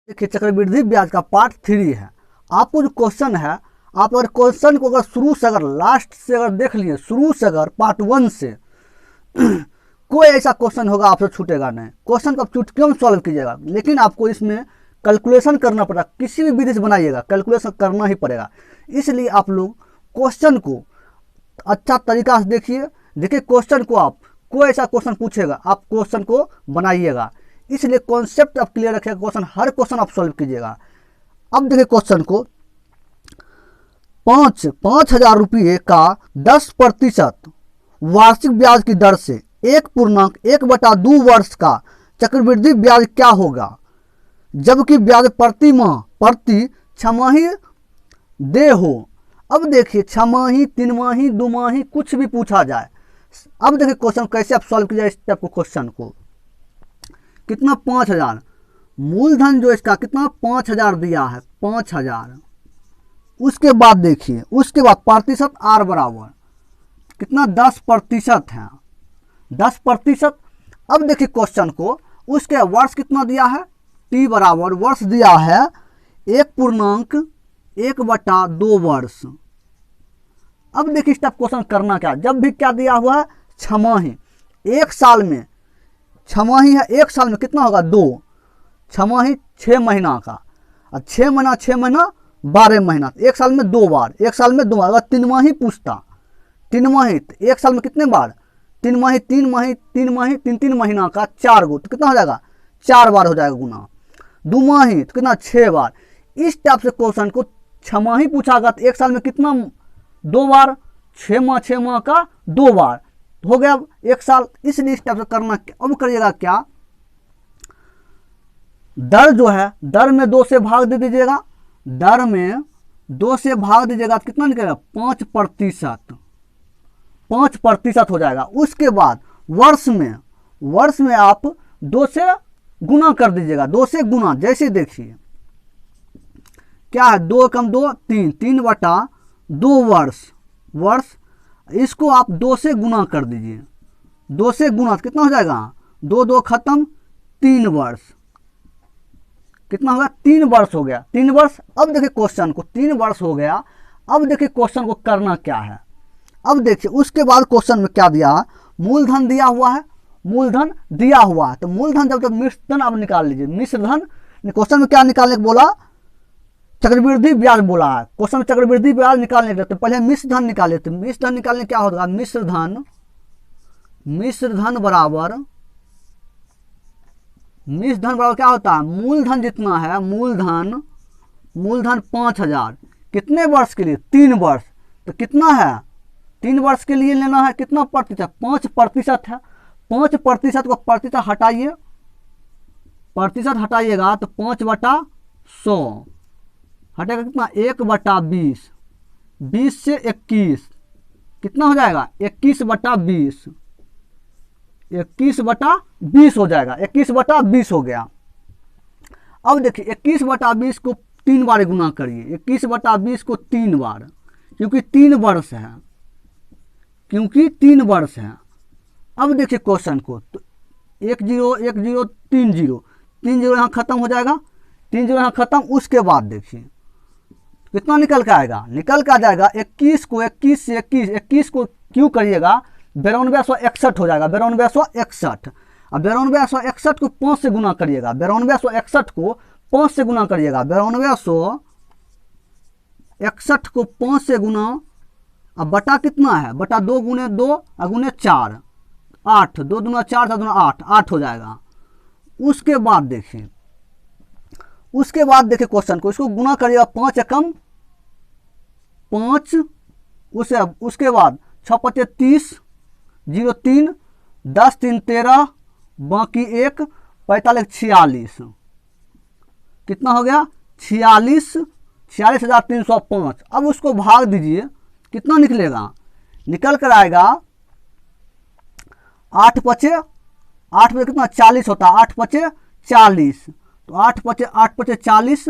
देखिए चक्रवृद्धि ब्याज का पार्ट 3 है। आपको जो क्वेश्चन है, आप अगर क्वेश्चन को अगर शुरू से अगर लास्ट से अगर देख लिए, शुरू से अगर पार्ट 1 से कोई ऐसा क्वेश्चन होगा आपसे छूटेगा नहीं। क्वेश्चन को आप चुटकियों में सॉल्व कीजिएगा, लेकिन आपको इसमें कैलकुलेशन करना पड़ेगा। किसी भी विधि से बनाइएगा कैलकुलेशन करना ही पड़ेगा। इसलिए आप लोग क्वेश्चन को अच्छा तरीका से देखिए। देखिए क्वेश्चन को, आप कोई ऐसा क्वेश्चन पूछेगा आप क्वेश्चन को बनाइएगा। इसलिए कॉन्सेप्ट आप क्लियर रखिएगा, क्वेश्चन हर क्वेश्चन आप सॉल्व कीजिएगा। अब देखिए क्वेश्चन को, 5,000 रुपये का 10% वार्षिक ब्याज की दर से 1.1/2 वर्ष का चक्रवृद्धि ब्याज क्या होगा, जबकि ब्याज प्रति माह प्रति छमाही दे हो। अब देखिए छमाही, 3 माही, 2 माही कुछ भी पूछा जाए। अब देखिए क्वेश्चन कैसे आप सॉल्व कीजिए इस टाइप को क्वेश्चन को। कितना 5,000 मूलधन जो इसका कितना 5,000 दिया है, 5,000। उसके बाद देखिए, उसके बाद प्रतिशत आर बराबर कितना 10% है, 10%। अब देखिए क्वेश्चन को, उसके वर्ष कितना दिया है, टी बराबर वर्ष दिया है 1.1/2 वर्ष। अब देखिए इस टाइप क्वेश्चन करना क्या, जब भी क्या दिया हुआ है छमाही, एक साल में छमाही है, एक साल में कितना होगा 2, छमाही 6 महीना का, और 6 महीना 12 महीना, एक साल में 2 बार, एक साल में 2 बार। अगर 3 माही पूछता, 3 माही एक साल में कितने बार, 3 माही 3 माही 3 माही 3 महीना का 4 गो, तो कितना हो जाएगा 4 बार हो जाएगा गुना। 2 माही तो कितना 6 बार। इस टाइप से क्वेश्चन को छमाही पूछागा तो एक साल में कितना 2 बार, 6 माह का 2 बार हो गया एक साल। इसलिए इस टाइप से करना। अब करिएगा क्या, दर जो है दर में 2 से भाग दे दीजिएगा, दर में 2 से भाग दीजिएगा तो कितना निकलेगा 5% हो जाएगा। उसके बाद वर्ष में आप 2 से गुना कर दीजिएगा, 2 से गुना। जैसे देखिए क्या है, 2 कम 2 3, 3/2 वर्ष। इसको आप 2 से गुना कर दीजिए, 2 से गुना कितना हो जाएगा, 2 खत्म 3 वर्ष। कितना होगा 3 वर्ष हो गया, 3 वर्ष। अब देखिए क्वेश्चन को, 3 वर्ष हो गया। अब देखिए क्वेश्चन को करना क्या है। अब देखिए उसके बाद क्वेश्चन में क्या दिया है, मूलधन दिया हुआ है, मूलधन दिया हुआ है। तो मूलधन जब तक मिश्रधन अब निकाल लीजिए। मिश्रधन क्वेश्चन में क्या निकालने को बोला, चक्रवृद्धि ब्याज बोला है। क्वेश्चन में चक्रवृद्धि ब्याज निकालने के लिए तो पहले मिश्रधन निकाले। तो मिश्रधन निकालने क्या होगा, मिश्रधन बराबर क्या होता है, मूलधन जितना है, मूलधन 5,000 कितने वर्ष के लिए, 3 वर्ष। तो कितना है 3 वर्ष के लिए लेना है, कितना प्रतिशत, 5% है। 5% को प्रतिशत हटाइए, प्रतिशत हटाइएगा तो 5/100 हटेगा कितना 1/20, 20 से 21 कितना हो जाएगा 21/20, 21/20 हो जाएगा, 21/20 हो गया। अब देखिए 21/20 को 3 बार गुना करिए, 21/20 को 3 बार, क्योंकि 3 वर्ष है, अब देखिए क्वेश्चन को, तो 1 0 1 0 3 0 यहाँ खत्म हो जाएगा, 3 0 यहाँ खत्म। उसके बाद देखिए कितना निकल के आएगा, निकल के आ जाएगा 21 को 21 से 21 को क्यों करिएगा 9261 हो जाएगा, 9261। अब 9261 को 5 से गुना करिएगा, 9261 को 5 से गुना करिएगा, 9261 को 5 से गुना। अब बटा कितना है, बटा 2 गुने 2 और गुने 4, 8, 2 दूना 4 4 दूना 8 हो जाएगा। उसके बाद देखिए क्वेश्चन को, इसको गुना करिएगा 5 एकम 5, उसके बाद 6 5 30, 0 3, 10 3 13, बाकी 1 45 46, कितना हो गया 46,305। अब उसको भाग दीजिए, कितना निकलेगा, निकल कर आएगा 8 5 कितना 40 होता है, 8 5 40, तो 8 5 40,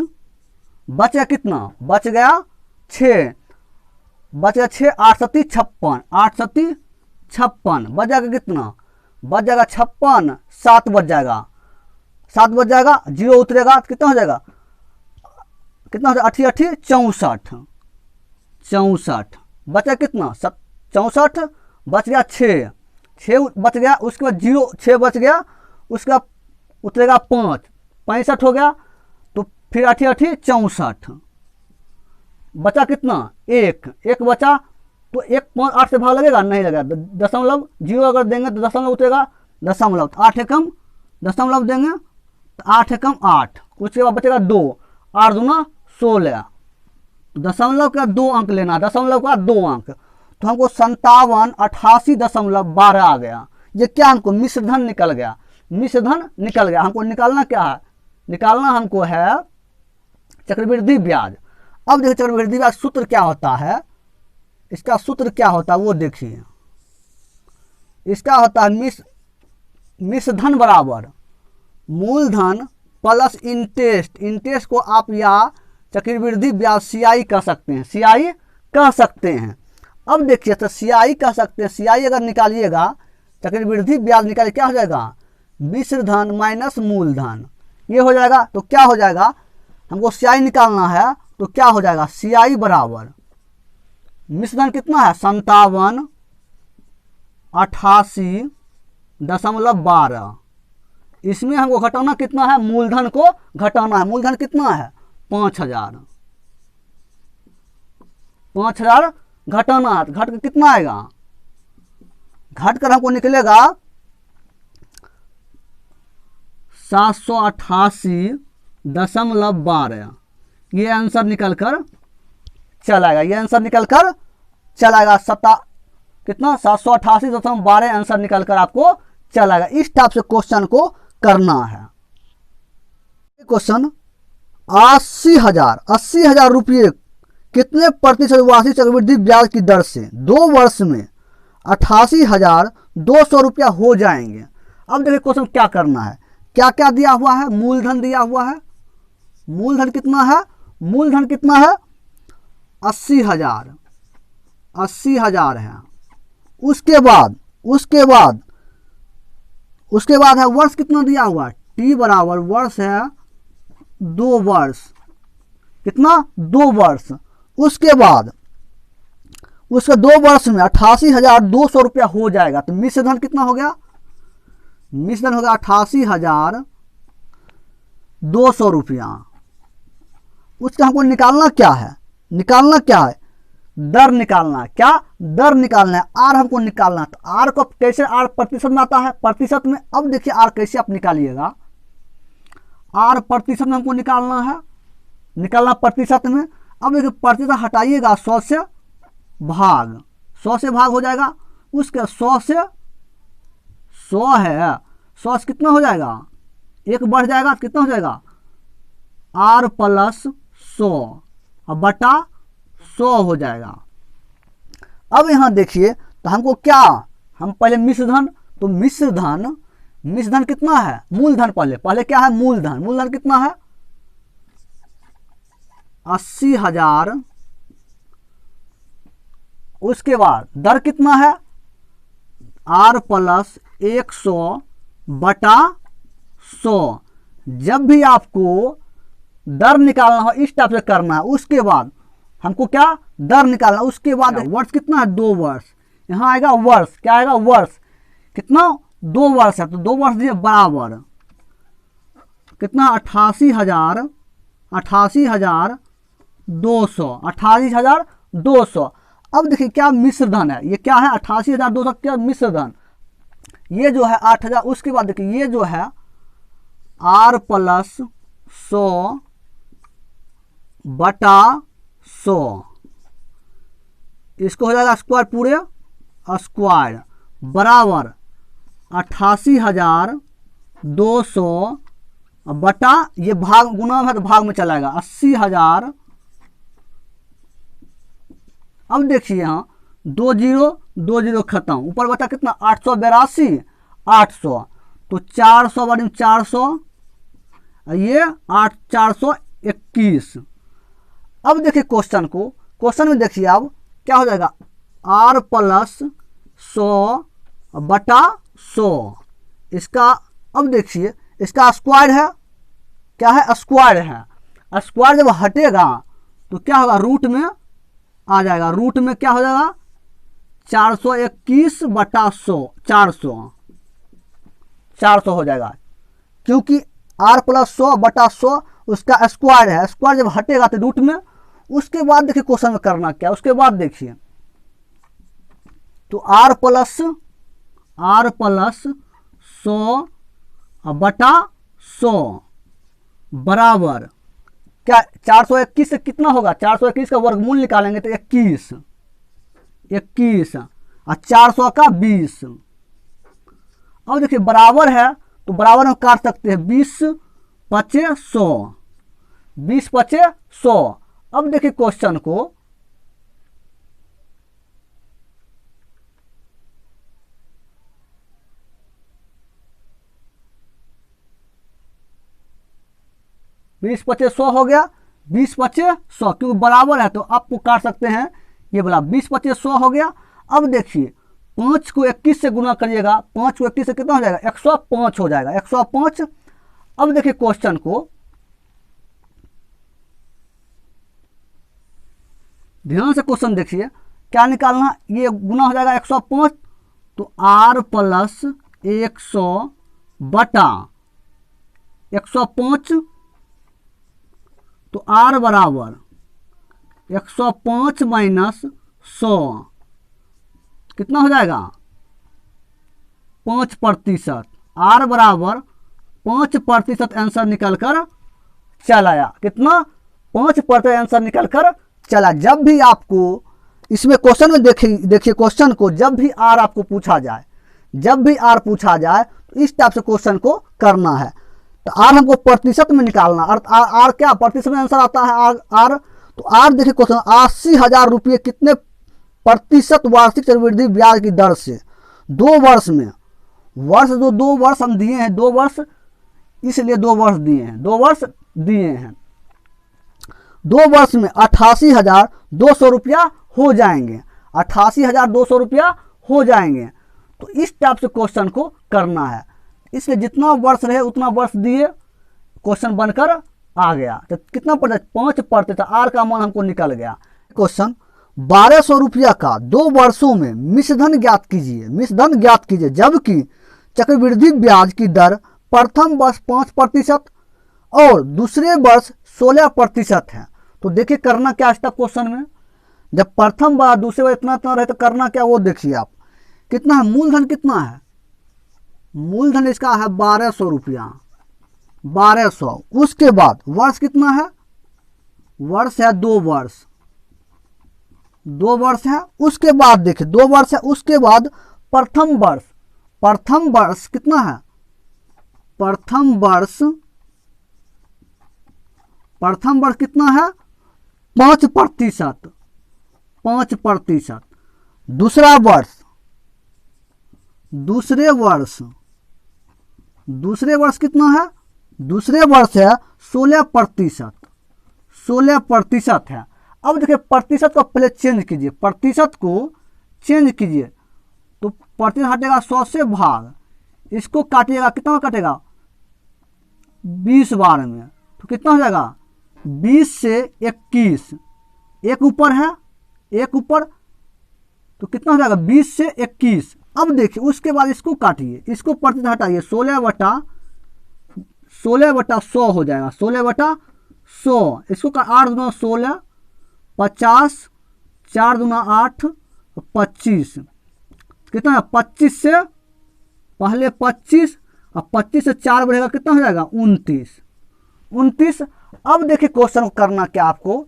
बचा कितना, बच गया 6, 8 7 56, 8 7 56, बच जाएगा कितना, बच जाएगा 56, 7 बच जाएगा, 7 बच जाएगा, 0 उतरेगा तो कितना हो जाएगा, कितना हो जाएगा, 8 8 64, 64 बचा कितना 64, बच गया 6, 6 बच गया, उसके बाद 0 6 बच गया, उसके बाद उतरेगा 5, 65 हो गया, तो फिर 8 8 64, बचा कितना 1, 1 बचा, तो 1 5 8 से भाग लगेगा, नहीं लगेगा, दशमलव 0 अगर देंगे तो दशमलव उतरेगा, दशमलव 8 एकम दशमलव देंगे तो 8 एकम 8, उसके बाद बचेगा 2, 8 दूना 16, दशमलव का 2 अंक लेना, दशमलव का 2 अंक, तो हमको 5788.12 आ गया। ये क्या हमको मिश्रधन निकल गया, मिश्रधन निकल गया। हमको निकालना क्या है, निकालना हमको है चक्रवृद्धि ब्याज। अब देखिए चक्रवृद्धि ब्याज सूत्र क्या होता है, इसका सूत्र क्या होता है वो देखिए, इसका होता है मिश्रधन बराबर मूलधन प्लस इंटरेस्ट, इंटरेस्ट को आप या चक्रवृद्धि ब्याज CI कह सकते हैं, CI कह सकते हैं। अब देखिए तो CI कह सकते हैं, CI अगर निकालिएगा चक्रवृद्धि ब्याज निकालिए क्या हो जाएगा, मिश्रधन माइनस मूलधन, ये हो जाएगा। तो क्या हो जाएगा, हमको CI निकालना है तो क्या हो जाएगा, CI बराबर मिश्रधन कितना है 5788.12, इसमें हमको घटाना कितना है, मूलधन को घटाना है, मूलधन कितना है 5000, 5000 घटाना है, घट कर कितना आएगा, घट कर हमको निकलेगा 788.12, ये आंसर निकल कर चलाएगा, ये आंसर निकल कर चलाएगा, कितना 788.12 आंसर निकल कर आपको चलाएगा। इस टाइप से क्वेश्चन को करना है। क्वेश्चन 80,000 रुपये कितने प्रतिशत वार्षिक चक्रवृद्धि ब्याज की दर से 2 वर्ष में 88,200 रुपया हो जाएंगे। अब देखिए क्वेश्चन क्या करना है, क्या क्या दिया हुआ है, मूलधन दिया हुआ है, मूलधन कितना है, मूलधन कितना है 80,000 है। उसके बाद है वर्ष कितना दिया हुआ है, T बराबर वर्ष है 2 वर्ष, कितना 2 वर्ष। उसके बाद उसके 2 वर्ष में 88,200 रुपया हो जाएगा, तो मिश्रधन कितना हो गया, मिश्रधन होगा 88,200 रुपया। उसका हमको निकालना क्या है, निकालना क्या है, दर निकालना है, क्या दर निकालना है, आर हमको निकालना है। तो आर को कैसे, आर प्रतिशत में आता है, प्रतिशत में। अब देखिए आर कैसे आप निकालिएगा, आर प्रतिशत में हमको निकालना है, निकालना प्रतिशत में। अब देखिए प्रतिशत हटाइएगा 100 से भाग, 100 से भाग हो जाएगा, उसके 100 से 100 है, 100 से कितना हो जाएगा, 1 बढ़ जाएगा तो कितना हो जाएगा आर प्लस 100 अब बटा 100 हो जाएगा। अब यहाँ देखिए तो हमको क्या, हम पहले मिश्रधन, तो मिश्रधन कितना है, मूलधन पहले क्या है, मूलधन कितना है 80,000। उसके बाद दर कितना है आर प्लस 100 बटा 100। जब भी आपको दर निकालना हो इस टाइप से करना है। उसके बाद हमको क्या दर निकालना, उसके बाद वर्ष कितना है 2 वर्ष, यहाँ आएगा वर्ष, क्या आएगा वर्ष, कितना 2 वर्ष है, तो 2 वर्ष दिए बराबर कितना 88,200। अब देखिए क्या मिश्रधन है, ये क्या है 88,200 क्या मिश्रधन, ये जो है 8,000। उसके बाद देखिए ये जो है आर प्लस 100 बटा 100, इसको हो जाएगा स्क्वायर, पूरे स्क्वायर बराबर 88,200 बटा, ये भाग गुना है तो भाग में चलाएगा 80,000। अब देखिए यहाँ 2 0 खत्म, ऊपर बचा कितना 882 800, तो 400 बड़ी 400, ये 421। अब देखिए क्वेश्चन में देखिए अब क्या हो जाएगा आर प्लस 100 बटा 100, इसका अब देखिए इसका स्क्वायर है, क्या है, स्क्वायर है। स्क्वायर जब हटेगा तो क्या होगा, रूट में आ जाएगा। रूट में क्या हो जाएगा, 421 बटा 100, 400 हो जाएगा, क्योंकि r प्लस 100 बटा 100 उसका स्क्वायर है। स्क्वायर जब हटेगा तो रूट में, उसके बाद देखिए क्वेश्चन में करना क्या, उसके बाद देखिए तो r प्लस 100 बटा 100 बराबर क्या, 421 से कितना होगा, 421 का वर्गमूल निकालेंगे तो 21 और 400 का 20। अब देखिए बराबर है तो बराबर हम काट सकते हैं, 20 पचे 100, 20 पचे 100। अब देखिए क्वेश्चन को, बीस पचे 100 हो गया, 20 पचे 100, क्योंकि बराबर है तो आपको काट सकते हैं, ये बोला 20 पचे 100 हो गया। अब देखिए 5 को 21 से गुना करिएगा, 5 को 21 से कितना हो जाएगा, 105 हो जाएगा, 105। अब देखिए क्वेश्चन को ध्यान से क्वेश्चन देखिए, क्या निकालना, ये गुना हो जाएगा 105, तो r प्लस 100 बटा 105, तो r बराबर 105 माइनस 100 कितना हो जाएगा, 5%। r बराबर 5% आंसर निकल कर चल आया। कितना, 5% आंसर निकल कर चला। जब भी आपको इसमें क्वेश्चन में देखिए क्वेश्चन को, जब भी r आपको पूछा जाए, जब भी r पूछा जाए तो इस टाइप से क्वेश्चन को करना है। तो r हमको प्रतिशत में निकालना, और r क्या प्रतिशत में आंसर आता है, r तो r देखिए क्वेश्चन, 80,000 रुपये कितने प्रतिशत वार्षिक चक्रवृद्धि ब्याज की दर से 2 वर्ष में, वर्ष जो 2 वर्ष हम दिए हैं, 2 वर्ष इसलिए 2 वर्ष दिए हैं, 2 वर्ष दिए हैं, 2 वर्ष में 88,200 रुपया हो जाएंगे, 88,200 रुपया हो जाएंगे। तो इस टाइप से क्वेश्चन को करना है, इसलिए जितना वर्ष रहे उतना वर्ष दिए, क्वेश्चन बनकर आ गया। तो कितना पड़ता है, 5%, आर का मान हमको निकल गया। क्वेश्चन 1200 रुपया का 2 वर्षों में मिश्रधन ज्ञात कीजिए, मिश्रधन ज्ञात कीजिए, जबकि चक्रवृद्धि ब्याज की दर प्रथम वर्ष 5% और दूसरे वर्ष 16% है। तो देखिए करना क्या इसका क्वेश्चन में, जब प्रथम बार दूसरे बार इतना रहे तो करना क्या, वो देखिए आप कितना है, मूलधन कितना है, मूलधन इसका है 1200 रुपया, 1200। उसके बाद वर्ष कितना है, वर्ष है 2 वर्ष, 2 वर्ष है। उसके बाद देखिए 2 वर्ष है, उसके बाद प्रथम वर्ष, प्रथम वर्ष कितना है, प्रथम वर्ष कितना है, 5%, 5%। दूसरा वर्ष, दूसरे वर्ष कितना है, दूसरे वर्ष है 16%, 16% है। अब देखिए प्रतिशत को पहले चेंज कीजिए, प्रतिशत को चेंज कीजिए, तो प्रतिशत हटेगा 100 से भाग, इसको काटिएगा, कितना कटेगा, 20 बार में, तो कितना हो जाएगा, 20 से 21, एक ऊपर है, एक ऊपर, तो कितना हो जाएगा, 20 से 21। अब देखिए उसके बाद इसको काटिए, इसको प्रतिशत हटाइए, 16 बटा 100 हो जाएगा, 16 बटा 100। इसको 8 दूना 16, 50, 4 दूना 8, 25, कितना है, 25 से पहले 25 और 25 से 4 बढ़ेगा, कितना हो जाएगा, 29। अब देखिए क्वेश्चन को करना क्या, आपको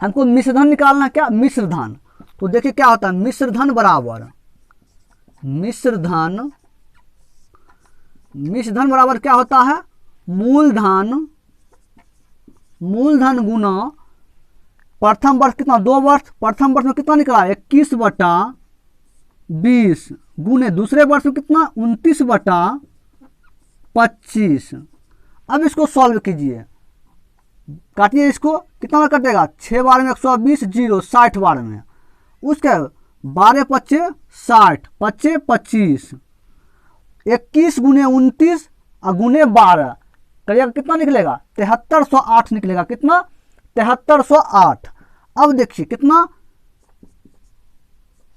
हमको मिश्रधन निकालना, क्या मिश्रधन। तो देखिए क्या होता है, मिश्रधन बराबर मिश्रधन बराबर क्या होता है, मूलधन गुना प्रथम वर्ष कितना, 2 वर्ष, प्रथम वर्ष में कितना निकला, 21 बटा 20 गुने दूसरे वर्ष में कितना, 29 बटा 25। अब इसको सॉल्व कीजिए, काटिए इसको, कितना में कटेगा, 6 बार में 120, 0 60 बार में, उसके 12 पच्चे 60, 25, 21 गुने 29 और गुने 12 करिएगा, कितना निकलेगा 7308 निकलेगा। कितना 7308। अब देखिए कितना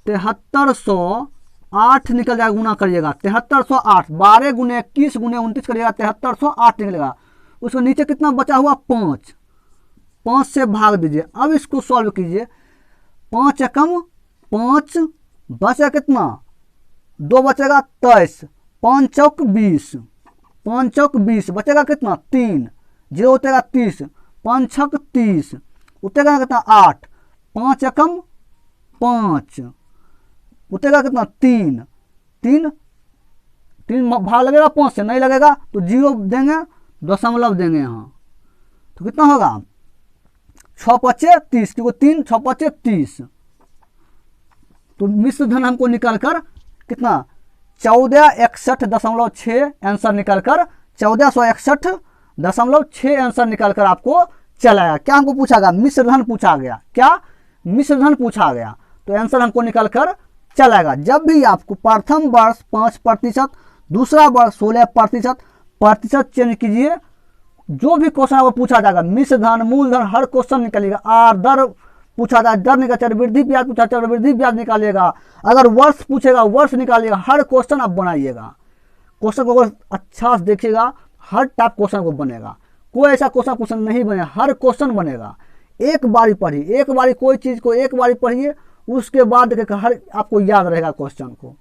7308 निकल जाएगा, गुना करिएगा 7308, 12 गुने 21 गुने 29 करिएगा 7308 निकलेगा। उसको नीचे कितना बचा हुआ 5, 5 से भाग दीजिए। अब इसको सॉल्व कीजिए, 5 एकम 5 बचा कितना 2 बचेगा 23, 5 चौक 20, 5 चौक 20 बचेगा कितना 3, 0 उतरेगा 30, 5 छक 30 उतरेगा कितना 8, 5 एकम 5 उतरेगा कितना 3, 3 भाग लगेगा 5 से, नहीं लगेगा तो 0 देंगे, दशमलव देंगे यहाँ, तो कितना होगा 6 पचे 30, क्योंकि 3 6 पचे 30। तो मिश्र धन हमको निकाल कर कितना 1461.6 आंसर निकाल कर 1461.6 आंसर निकाल कर आपको चलाया। क्या हमको पूछा गया मिश्र धन पूछा गया, क्या मिश्र धन पूछा गया, तो आंसर हमको निकाल कर चलाएगा। जब भी आपको प्रथम वर्ष 5%, दूसरा वर्ष 16%, प्रतिशत चेंज कीजिए, जो भी क्वेश्चन आपको पूछा जाएगा मिश्र धन मूलधन हर क्वेश्चन निकालिएगा। आर दर पूछा जाए दर निकाल, चक्रवृद्धि ब्याज पूछा चक्रवृद्धि ब्याज निकालिएगा, अगर वर्ष पूछेगा वर्ष निकालिएगा, हर क्वेश्चन आप बनाइएगा। क्वेश्चन को अगर अच्छा से देखिएगा हर टाइप क्वेश्चन को बनेगा, कोई ऐसा क्वेश्चन नहीं बनेगा, हर क्वेश्चन बनेगा। एक बारी पढ़िए, एक बारी कोई चीज़ को एक बारी पढ़िए, उसके बाद देखिए हर आपको याद रहेगा क्वेश्चन को।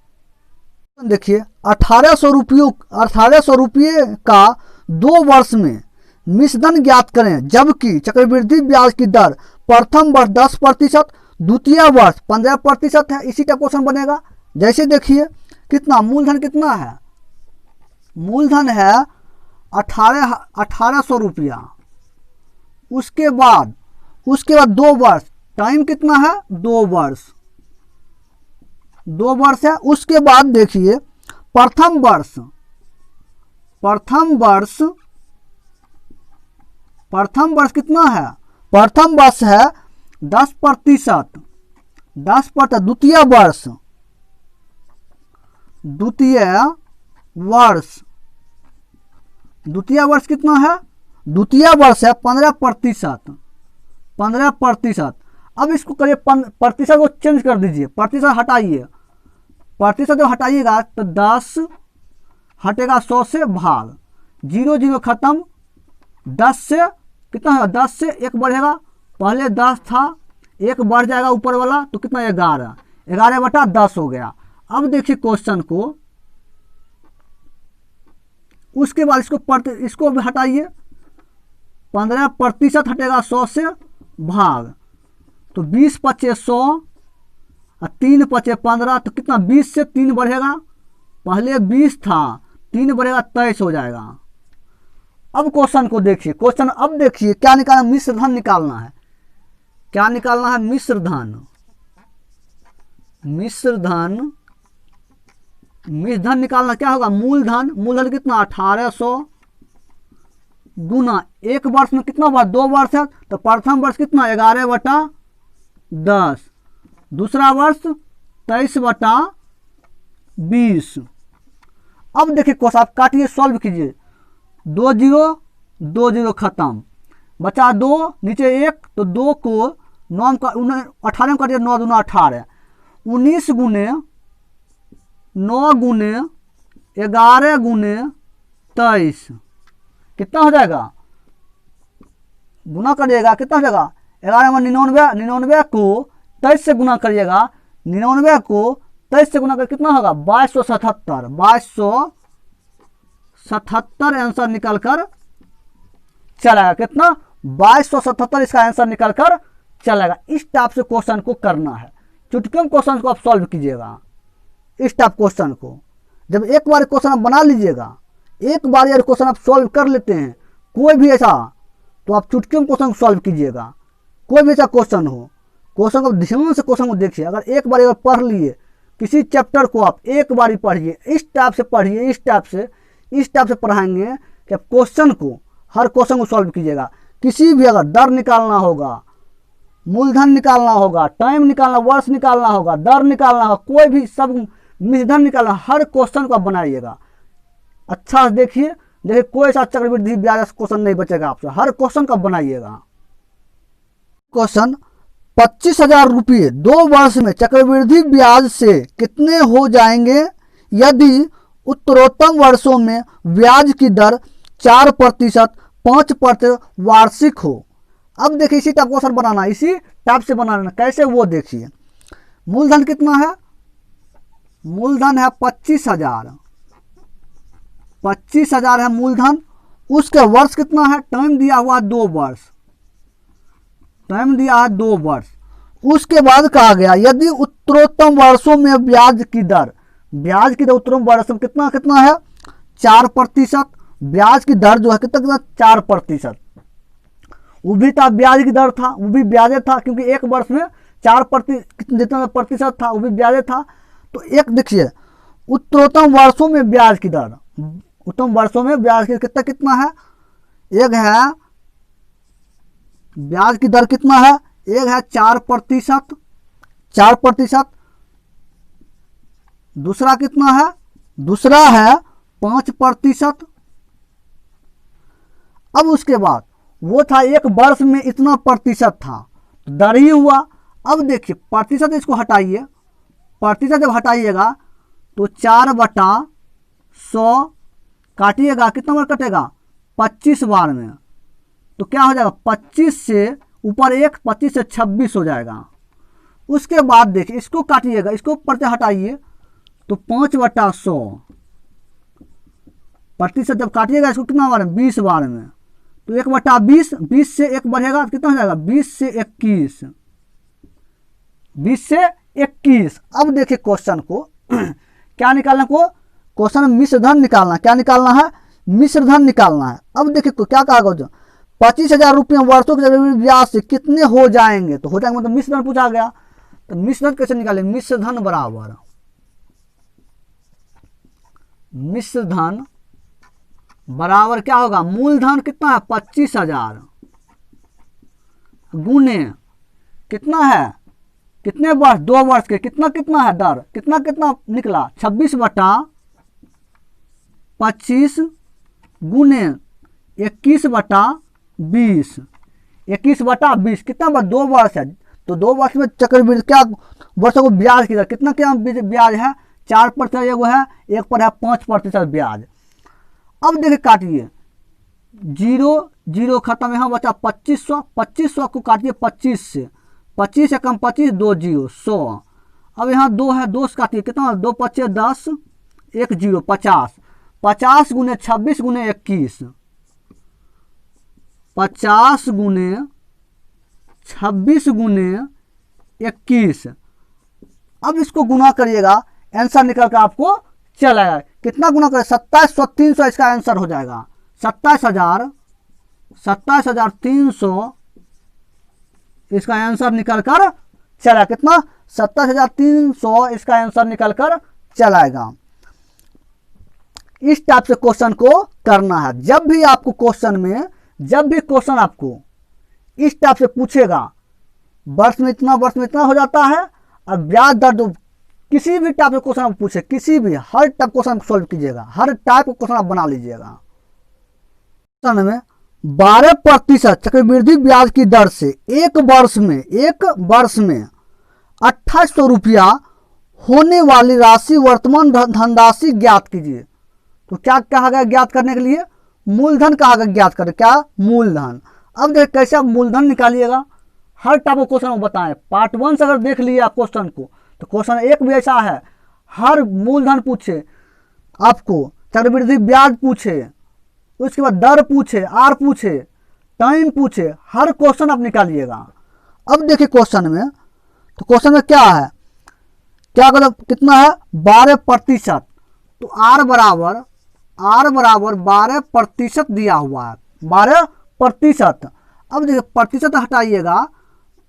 देखिए 1800 रुपये का 2 वर्ष में मिश्रधन ज्ञात करें, जबकि चक्रवृद्धि ब्याज की दर प्रथम वर्ष 10%, द्वितीय वर्ष 15% है। इसी का क्वेश्चन बनेगा। जैसे देखिए कितना मूलधन कितना है, मूलधन है 1800 रुपया, उसके बाद 2 वर्ष, टाइम कितना है 2 वर्ष, 2 वर्ष है। उसके बाद देखिए प्रथम वर्ष कितना है, प्रथम वर्ष है 10%, 10%। द्वितीय वर्ष कितना है, द्वितीय वर्ष है 15%, 15%। अब इसको करिए प्रतिशत को चेंज कर दीजिए, प्रतिशत हटाइए, प्रतिशत जब हटाइएगा तो 10 हटेगा 100 से भाग, 0 0 खत्म, 10 से कितना है 10 से 1 बढ़ेगा, पहले 10 था 1 बढ़ जाएगा ऊपर वाला तो कितना 11, 11/10 हो गया। अब देखिए क्वेश्चन को, उसके बाद इसको भी हटाइए, 15% हटेगा 100 से भाग, तो 20 पचे 100 और 3 पचे 15, तो कितना 20 से 3 बढ़ेगा, पहले 20 था 3 बढ़ेगा 23 हो जाएगा। अब क्वेश्चन को देखिए, क्वेश्चन अब देखिए क्या निकालना, मिश्र धन निकालना है। क्या निकालना है, मिश्र धन। मिश्र धन निकालना क्या होगा, मूलधन कितना 1800 गुना 1 वर्ष में कितना वर्ष 2 वर्ष है, तो प्रथम वर्ष कितना 11/10, दूसरा वर्ष 23/20। अब देखिए क्वेश्चन आप काटिए, सॉल्व कीजिए, 2 0 2 0 खत्म, बचा 2 नीचे 1, तो 2 को 9 का 18 में काटिए, 9 दूना 18, 19 गुने 9 गुने 11 गुने 23 कितना हो जाएगा, गुना करिएगा कितना हो जाएगा 11 में 99, 99 को 23 से गुना करिएगा, 99 को 23 से गुना कर कितना होगा 2277, 2277 आंसर निकल कर चलेगा। कितना 2277 इसका आंसर निकल कर चलेगा। इस टाइप से क्वेश्चन को करना है, चुटकियों क्वेश्चन को आप सॉल्व कीजिएगा। इस टाइप क्वेश्चन को जब एक बार क्वेश्चन आप बना लीजिएगा, एक बार यार क्वेश्चन आप सॉल्व कर लेते हैं कोई भी ऐसा, तो आप चुटकियों क्वेश्चन को सॉल्व कीजिएगा। कोई भी ऐसा क्वेश्चन हो, क्वेश्चन को ध्यान से क्वेश्चन को देखिए। अगर एक बार अगर पढ़ लिए किसी चैप्टर को, आप एक बार पढ़िए, इस टाइप से पढ़िए, इस टाइप से पढ़ाएंगे कि आप क्वेश्चन को, हर क्वेश्चन को सॉल्व कीजिएगा। किसी भी अगर दर निकालना होगा, मूलधन निकालना होगा, टाइम निकालना, वर्ष निकालना होगा, दर निकालना होगा, कोई भी सब मिश्रधन निकालना, हर क्वेश्चन को आप बनाइएगा। अच्छा से देखिए, देखिए कोई सा चक्रवृद्धि ब्याज क्वेश्चन नहीं बचेगा आपसे, हर क्वेश्चन का बनाइएगा। क्वेश्चन 25,000 रुपये 2 वर्ष में चक्रवृद्धि ब्याज से कितने हो जाएंगे यदि उत्तरोत्तर वर्षों में ब्याज की दर 4%, 5% वार्षिक हो। अब देखिए इसी टाइप क्वेश्चन बनाना, इसी टाइप से बनाना, कैसे वो देखिए। मूलधन कितना है, मूलधन है 25,000, 25,000 है मूलधन। उसके वर्ष कितना है, टाइम दिया हुआ 2 वर्ष, टाइम दिया है 2 वर्ष। उसके बाद कहा गया यदि उत्तरोत्तर वर्षों में ब्याज की दर, ब्याज की दर उत्तरोत्तर वर्ष में कितना कितना है 4%, ब्याज की दर जो है कितना 4%। वो भी था ब्याज की दर था, वो भी ब्याज था, क्योंकि एक वर्ष में 4% जितना प्रतिशत था वो भी ब्याज था। तो एक देखिए उत्तरोत्तर वर्षों में ब्याज की दर, उत्तम वर्षों में ब्याज की कितना कितना है, एक है ब्याज की दर कितना है, एक है 4%, 4%। दूसरा कितना है, दूसरा है 5%। अब उसके बाद वो था एक वर्ष में इतना प्रतिशत था, तो दर ही हुआ। अब देखिए प्रतिशत इसको हटाइए, प्रतिशत जब हटाइएगा तो 4/100 काटिएगा, कितना बार कटेगा 25 बार में, तो क्या हो जाएगा 25 से ऊपर 1, 25 से 26 हो जाएगा। उसके बाद देखिए इसको काटिएगा, इसको प्रतिशत हटाइए तो 5/100 प्रतिशत जब काटिएगा इसको कितना बार में 20 बार में, तो 1/20, 20 से 1 बढ़ेगा तो कितना हो जाएगा 20 से 21, 20 से 21। अब देखिए क्वेश्चन को क्या निकालना को, क्वेश्चन में मिश्र धन निकालना, क्या निकालना है, मिश्र धन निकालना है। अब देखिए क्या कहा गया, 25,000 रुपये वर्षों के ब्याज से कितने हो जाएंगे, तो हो जाएंगे मतलब मिश्र धन पूछा गया। तो मिश्र धन कैसे निकालें, मिश्र धन बराबर, मिश्र धन बराबर क्या होगा, मूलधन कितना है 25,000 गुने कितना है, कितने वर्ष 2 वर्ष के, कितना कितना है दर, कितना कितना निकला 26/25 गुने 21/20, 21/20 कितना बार 2 वर्ष है, तो 2 वर्ष में चक्रवृद्धि क्या वर्षों को ब्याज की दर कितना क्या ब्याज है 4%, एगो है एक पर है 5% ब्याज। अब देखिए काटिए 0 0 खत्म, यहाँ बचा 2500, 2500 को काटिए 25 से, 25 से कम 25, 2 0 100। अब यहाँ 2 है, 2 से काटिए कितना 2 5 10, 1 0 50, 50 गुने 26 गुने 21, 50 गुने 26 गुने 21। अब इसको गुना करिएगा, आंसर निकल कर आपको चला कितना गुना करें 27,300 इसका आंसर हो जाएगा, 27,300 इसका आंसर निकल कर चला, कितना 27,300 इसका आंसर निकल कर चलाएगा। इस टाइप से क्वेश्चन को करना है। जब भी आपको क्वेश्चन में, जब भी क्वेश्चन आपको इस टाइप से पूछेगा वर्ष में इतना, वर्ष में इतना हो जाता है, और ब्याज दर जो किसी भी टाइप के क्वेश्चन आप पूछे, किसी भी हर टाइप क्वेश्चन सॉल्व कीजिएगा, हर टाइप का क्वेश्चन आप बना लीजिएगा। क्वेश्चन में 12% चक्रवृद्धि ब्याज की दर से एक वर्ष में 2800 रुपया होने वाली राशि वर्तमान धनराशि ज्ञात कीजिए। तो क्या कहा गया ज्ञात करने के लिए, मूलधन कहा गया ज्ञात करें, क्या मूलधन। अब देखिए कैसे आप मूलधन निकालिएगा, हर टाइप का क्वेश्चन बताएं। पार्ट 1 से अगर देख लिए आप क्वेश्चन को, तो क्वेश्चन 1 भी ऐसा है, हर मूलधन पूछे आपको, चक्रवृद्धि ब्याज पूछे, उसके बाद दर पूछे, आर पूछे, टाइम पूछे, हर क्वेश्चन आप निकालिएगा। अब देखिए क्वेश्चन में, तो क्वेश्चन में क्या है, क्या मतलब कितना है 12%, तो आर बराबर 12% दिया हुआ है, 12%। अब देखिए प्रतिशत हटाइएगा,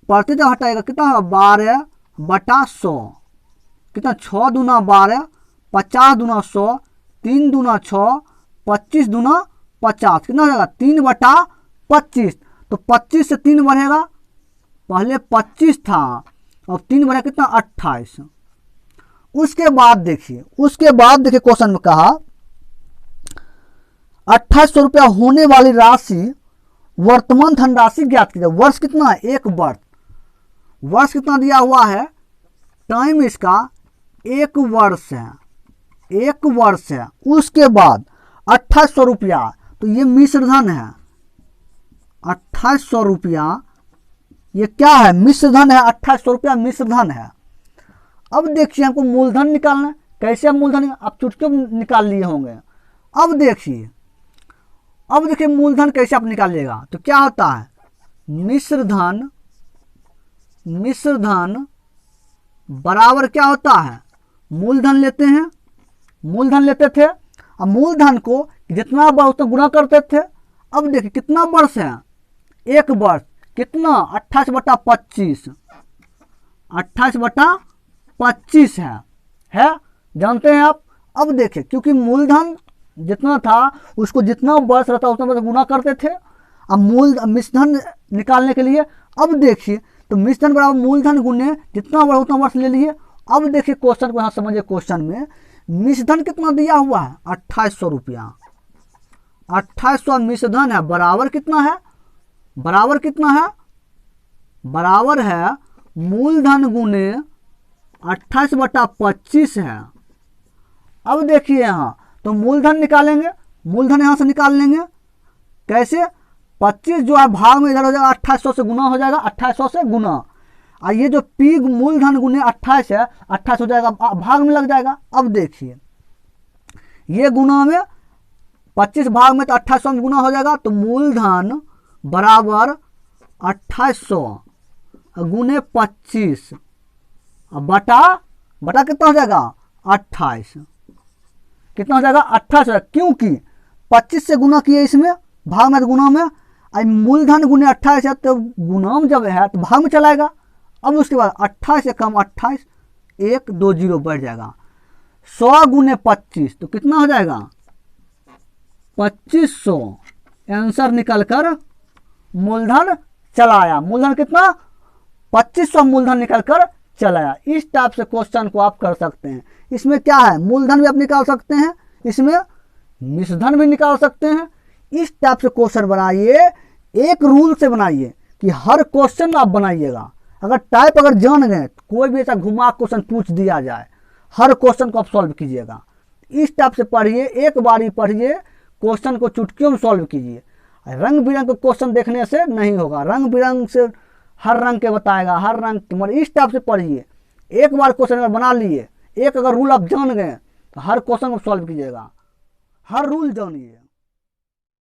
प्रतिशत हटाइएगा कितना है 12/100, कितना 6 दूना 12, 50 दूना 100, 3 दूना 6, 25 दूना 50, कितना हो जाएगा 3/25। तो 25 से 3 बढ़ेगा, पहले 25 था और 3 बढ़ेगा कितना 28। उसके बाद देखिए क्वेश्चन में कहा 2800 रुपया होने वाली राशि वर्तमान धनराशि ज्ञात कीजिए। वर्ष कितना है? एक वर्ष। वर्ष कितना दिया हुआ है? टाइम इसका 1 वर्ष है, 1 वर्ष है। उसके बाद 2800 रुपया, तो ये मिश्र धन है। 2800 रुपया ये क्या है? मिश्र धन है। 2800 रुपया मिश्र धन है। अब देखिए हमको मूलधन निकालना है। कैसे हम मूलधन आप चुटकियों निकाल लिए होंगे। अब देखिए, अब देखिए मूलधन कैसे आप निकालिएगा। तो क्या होता है? मिश्र धन, मिश्र धन बराबर क्या होता है? मूलधन लेते हैं, मूलधन लेते थे। अब मूलधन को जितना बार उतना गुणा करते थे। अब देखिए कितना वर्ष है? 1 वर्ष। कितना? 28/25, 28/25 है, जानते हैं आप। अब देखिए क्योंकि मूलधन जितना था उसको जितना वर्ष रहता उतना वर्ष गुणा करते थे। अब मिश्रधन निकालने के लिए अब देखिए, तो मिश्रधन बराबर मूलधन गुने जितना वर्ष उतना वर्ष ले लिए। अब देखिए क्वेश्चन को यहाँ समझिए। क्वेश्चन में मिश्रधन कितना दिया हुआ है? 2800 रुपया। 2800 मिश्रधन है, बराबर कितना है? बराबर कितना है? बराबर है मूलधन गुने 28/25 है। अब देखिए यहाँ, तो मूलधन निकालेंगे, मूलधन यहाँ से निकाल लेंगे। कैसे? 25 जो है भाग में इधर हो जाएगा, 2800 से गुना हो जाएगा, 2800 से गुना। और ये जो पी मूलधन गुने 28 है, 28 हो जाएगा, भाग में लग जाएगा। अब देखिए ये गुना में 25 भाग में, तो 2800 में गुना हो जाएगा। तो मूलधन बराबर 2800 गुने 25 बटा कितना हो जाएगा? 28। कितना हो जाएगा? 28। क्योंकि 25 से गुना किए इसमें, भाग में तो गुना में। अब मूलधन गुने 28 है, तो गुना में जब है तो भाग में चलाएगा। अब उसके बाद 28 से कम 28, 1 2 0 बढ़ जाएगा। 100 गुने 25, तो कितना हो जाएगा? 2500। आंसर निकल कर मूलधन चलाया। मूलधन कितना? 2500 मूलधन निकल कर चलाया। इस टाइप से क्वेश्चन को आप कर सकते हैं। इसमें क्या है? मूलधन भी आप निकाल सकते हैं, इसमें मिश्रधन भी निकाल सकते हैं। इस टाइप से क्वेश्चन बनाइए, एक रूल से बनाइए कि हर क्वेश्चन आप बनाइएगा। अगर टाइप अगर जान गए तो कोई भी ऐसा घुमा क्वेश्चन पूछ दिया जाए, हर क्वेश्चन को आप सॉल्व कीजिएगा। इस टाइप से पढ़िए, एक बारी पढ़िए, क्वेश्चन को चुटकियों में सॉल्व कीजिए। रंग बिरंग के क्वेश्चन देखने से नहीं होगा, रंग बिरंग से हर रंग के बताएगा, हर रंग के। मतलब इस टाइप से पढ़िए। एक बार क्वेश्चन अगर बना लिए, एक अगर रूल आप जान गए तो हर क्वेश्चन को सॉल्व कीजिएगा। हर रूल जानिए।